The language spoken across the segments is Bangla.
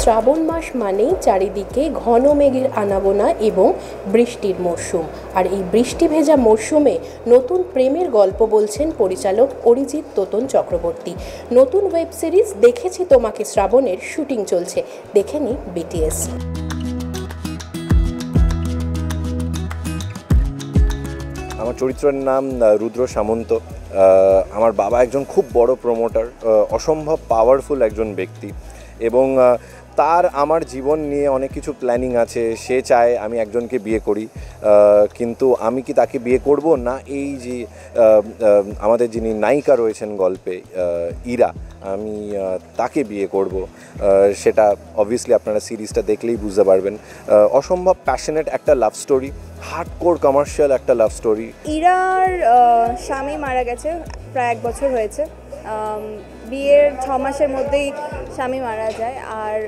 শ্রাবণ মাস মানেই চারিদিকে ঘন মেঘের আনাগোনা এবং বৃষ্টির মরশুম। আর এই বৃষ্টি ভেজা মরশুমে নতুন প্রেমের গল্প বলছেন পরিচালক অরিজিৎ তোতন চক্রবর্তী। নতুন ওয়েব সিরিজ দেখেছি তোমাকে শ্রাবণের শুটিং চলছে, দেখে নি বিটিএস। আমার চরিত্রের নাম রুদ্র সামন্ত। আমার বাবা একজন খুব বড় প্রমোটার, অসম্ভব পাওয়ারফুল একজন ব্যক্তি, এবং তার আমার জীবন নিয়ে অনেক কিছু প্ল্যানিং আছে। সে চায় আমি একজনকে বিয়ে করি, কিন্তু আমি কি তাকে বিয়ে করব না এই যে আমাদের যিনি নায়িকা রয়েছেন গল্পে ইরা, আমি তাকে বিয়ে করব। সেটা অবভিয়াসলি আপনারা সিরিজটা দেখলেই বুঝতে পারবেন। অসম্ভব প্যাশনেট একটা লাভ স্টোরি, হার্ডকোর কমার্শিয়াল একটা লাভ স্টোরি। ইরার স্বামী মারা গেছে, প্রায় 1 বছর হয়েছে। বিয়ের 6 মাসের মধ্যেই স্বামী মারা যায়, আর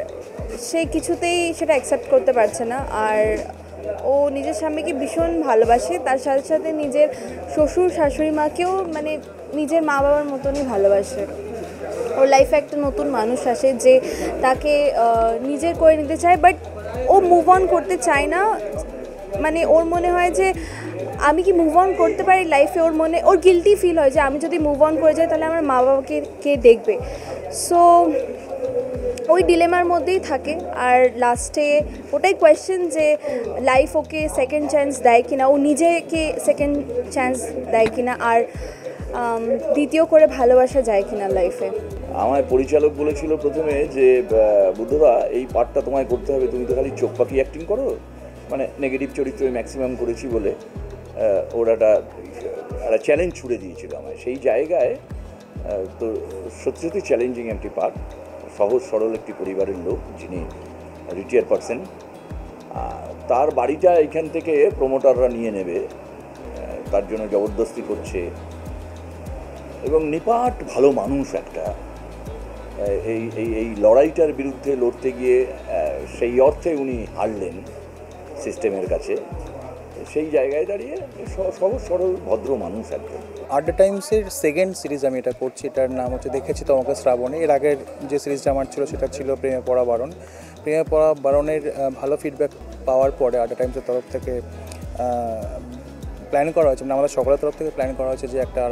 সে কিছুতেই সেটা অ্যাকসেপ্ট করতে পারছে না। আর ও নিজের স্বামীকে ভীষণ ভালোবাসে, তার সাথে সাথে নিজের শ্বশুর শাশুড়ি মাকেও মানে নিজের মা বাবার মতনই ভালোবাসে। ওর লাইফে একটা নতুন মানুষ আসে যে তাকে নিজের করে নিতে চায়, বাট ও মুভ অন করতে চায় না। মানে ওর মনে হয় যে আমি কি মুভ অন করতে পারি লাইফে, ওর গিল্টি ফিল হয় যে আমি যদি মুভ অন করে যাই তাহলে আমার মা বাবাকে কে দেখবে। সো ওই ডিলেমার মধ্যেই থাকে। আর লাস্টে ওটাই কোয়েশ্চেন যে লাইফ ওকে সেকেন্ড চান্স দেয় কিনা, ও নিজেকে সেকেন্ড চান্স দেয় কিনা, আর দ্বিতীয় করে ভালোবাসা যায় কিনা লাইফে। আমায় পরিচালক বলেছিল প্রথমে যে বুদ্ধদা এই পার্টটা তোমায় করতে হবে, তুমি তো খালি চোখ পাখি অ্যাক্টিং করো, মানে নেগেটিভ চরিত্র ম্যাক্সিমাম করেছি বলে ওরা একটা চ্যালেঞ্জ ছুড়ে দিয়েছিল আমায়। সেই জায়গায় তো সত্যি সত্যি চ্যালেঞ্জিং একটি পার্ট। সহজ সরল একটি পরিবারের লোক, যিনি রিটায়ার পারসন, তার বাড়িটা এখান থেকে প্রমোটাররা নিয়ে নেবে, তার জন্য জবরদস্তি করছে, এবং নিপাট ভালো মানুষ একটা। এই লড়াইটার বিরুদ্ধে লড়তে গিয়ে সেই অর্থে উনি হারলেন সিস্টেমের কাছে। সেই জায়গায় দাঁড়িয়ে সহজ সরল ভদ্র মানুষ একজন। আড্ডা টাইমসের সেকেন্ড সিরিজ আমি এটা করছি, এটার নাম হচ্ছে দেখেছি তোমাকে শ্রাবণে। এর আগের যে সিরিজটা আমার ছিল সেটা ছিল প্রেমে পড়া বারণ। প্রেমে পড়া বারণের ভালো ফিডব্যাক পাওয়ার পরে আড্ডা টাইমসের তরফ থেকে প্ল্যান করা হয়েছে, মানে আমাদের সকলের তরফ থেকে প্ল্যান করা হয়েছে যে একটা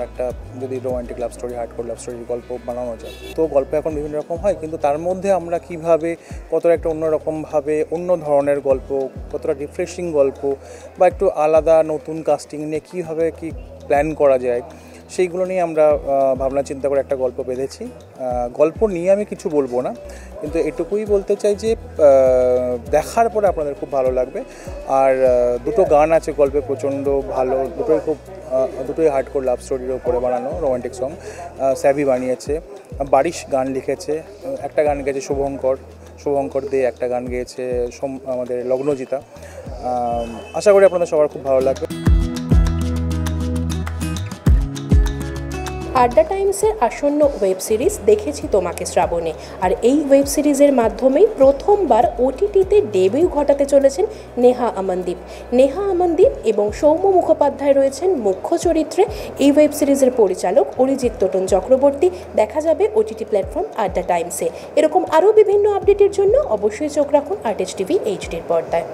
যদি রোমান্টিক লাভ স্টোরি, হার্ডকোর লাভ স্টোরির গল্প বানানো যায়। তো গল্প এখন বিভিন্ন রকম হয়, কিন্তু তার মধ্যে আমরা কীভাবে কতটা একটা অন্যরকমভাবে অন্য ধরনের গল্প, কতটা রিফ্রেশিং গল্প বা একটু আলাদা নতুন কাস্টিং নিয়ে কীভাবে কি প্ল্যান করা যায়, সেইগুলো নিয়ে আমরা ভাবনা চিন্তা করে একটা গল্প বেঁধেছি। গল্প নিয়ে আমি কিছু বলবো না, কিন্তু এটুকুই বলতে চাই যে দেখার পরে আপনাদের খুব ভালো লাগবে। আর দুটো গান আছে গল্পে প্রচণ্ড ভালো, দুটোই হার্ডকোর লাভ স্টোরির ওপরে বানানো রোমান্টিক সং। স্যাভি বানিয়েছে, বারিশ গান লিখেছে, একটা গান গেয়েছে শুভঙ্কর দে, একটা গান গেয়েছে আমাদের লগ্নজিতা। আশা করি আপনাদের সবার খুব ভালো লাগবে। আড্ডা টাইমসের আসন্ন ওয়েব সিরিজ দেখেছি তোমাকে শ্রাবণে। আর এই ওয়েব সিরিজের মাধ্যমেই প্রথমবার ওটিটিতে ডেবিউ ঘটাতে চলেছেন নেহা আমনদীপ এবং সৌম্য মুখোপাধ্যায় রয়েছেন মুখ্য চরিত্রে। এই ওয়েব সিরিজের পরিচালক অরিজিৎ তোতন চক্রবর্তী। দেখা যাবে ওটিটি প্ল্যাটফর্ম আড্ডা টাইমসে। এরকম আরও বিভিন্ন আপডেটের জন্য অবশ্যই চোখ রাখুন আর্টিস্ট টিভি এইচডির পর্দায়।